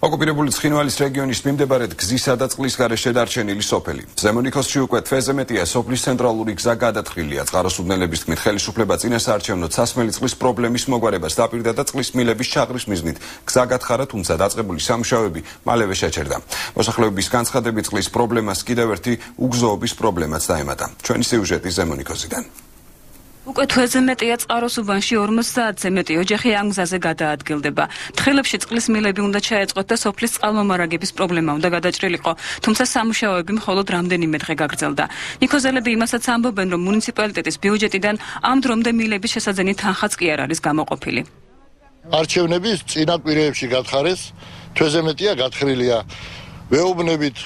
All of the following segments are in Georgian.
ოკუპირებული ცხინვალის რეგიონის მიმდებარედ გზისა და წყლის გარეშე დარჩენილი სოფელი. ზემონიქოსში უკვე თვეზე მეტია სოფლის ცენტრალური გზა გადათხილია. წყაროსუბნელების თქმით, ხელისუფლება წინასაარჩევნო სასმელი წყლის პრობლემის მოგვარებას დაპირდა და წყლის მილების ჩაყრის მიზნით გზა გათხარა, თუმცა დაწყებული სამუშაოები მალევე შეჩერდა. მოსახლეობის განცხადებით წყლის პრობლემას კიდევ ერთი უგზოობის პრობლემაც დაემატა. ჩვენი სიუჟეტი ზემონიქოსიდან. უკვე თვეზე მეტია წყაროსუბანში 40 საათზე მეტი ოჯახი ამ გზაზე გადაადგილდება. თხილებში წყლის მილები უნდა ჩაეწყოთ და სოფლის წყალმომარაგების პრობლემა უნდა გადაჭრილიყო, თუმცა სამუშაოები მხოლოდ რამდენიმე დღე გაგრძელდა. ნიქოზელები იმასაც ამბობენ, რომ მუნიციპალიტეტის ბიუჯეტიდან ამ დრომდე მილების შესაძენი თანხაც კი არ არის გამოყოფილი. არჩევნები წინა კვირეებში გათხარეს, თვეზე მეტია გათხრილია. ვეუბნებით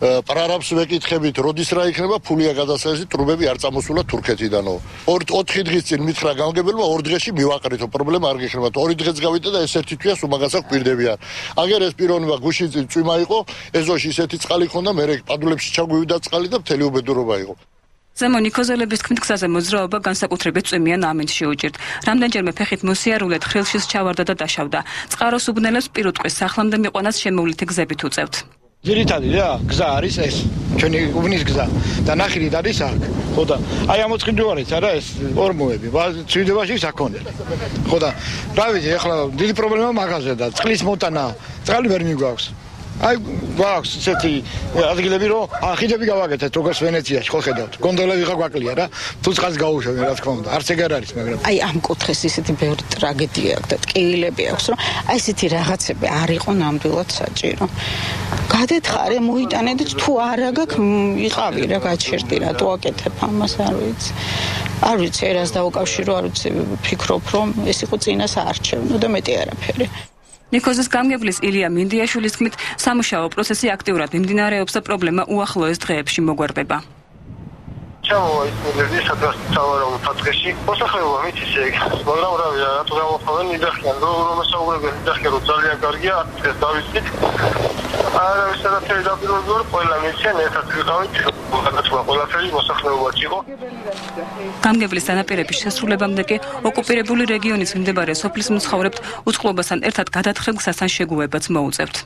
პრარაბს ვეკითხებით, როდის რა იქნება, ფულია გადასახადი, ტრუბები არ წამოსულა თურქეთიდანო. 4 დღის წინ მითხრა გამგებელმა 2 დღეში მივაყრითო, პრობლემა არ გექნება. 2 დღეც გავიდა და ეს ერთი თვეა უმაგასად ყვირდებიან. აგერ ეს პიროვნება გუში წვიმა იყო, ეზოში ისეთი წყალი ხონდა, მე პადულებში ჩაგვივიდა წყალი და მთელი უბედურობა იყო. ზემონიქოზელების თქმით, გზაზე მოძრაობა განსაკუთრებით წვიმიან ამინდს შეუჭირთ. რამდენჯერმე ფეხით მოსიარულეთ, ხილშიც ჩავარდა და დაშავდა. წყაროსუბნელებს პირუტყვის სახლამდე მიყვანას შემოვლითი გზებით უწევთ. ძირითადი რა გზა არის ეს ჩვენი უბნის გზა და ნახირი არის აქ ხო და აი ამ მოწყინდვარიც არა ეს ორმოები ცვიდებაში საქონდა ხო და რა ვიცი ახლა დიდი პრობლემა მაგაზე და წყლის მოტანა წყალი ვერ მიგვაქვს აი გვაქვს ესეთი ადგილები რომ ხიდები გავაკეთეთ როგორც ვენეციაში ხო ხედავთ გონდოლები გაგვაკლია რა თუ წყალს გაუშვენ რა თქმა უნდა არც ეგ არ არის მაგრამ აი ამ კუთხეს ისეთი ბევრი ტრაგედია აქვს და ტკივილები აქვს რომ აი ესეთი რაღაცები არ იყო ნამდვილად საჭირო გადათხარე მოიტანეთ თუ არა გაქვს იყავი რა გაჩერდი რატო აკეთებ ამას არ ვიცი ერას დაუკავშირო არ ვიცი ფიქრობ რომ ეს იყო წინასაარჩევნო და მეტი არაფერი ნიქოზის გამგებლის ილია მინდიაშვილის თქმით, სამუშაო პროცესი აქტიურად მიმდინარეობს და პრობლემა უახლოეს დღეებში მოგვარდება. ჩამოვა ის მილები, სადაც წავარავ ფათხეში. მოსახლეობა მიცის ეგ, მაგრამ რავია, რატო გამოხმენ ნიდახიან, რომ მოსაუბრებელი ნიდახიან, რომ ძალიან კარგია, ეს დავიცით. არა, სადაც დაპირობილ ყველა მიციან, ერთად ვიყავით, გადაცვა ყველაფერი მოსახლეობაში იყო. გამგებლის დანაპირების შესრულებამდე კი ოკუპირებული რეგიონის მიმდებარე სოფლის მცხოვრებთ უწყლობასთან ერთად გადათხილ გზასთან შეგუებაც მოუწევთ.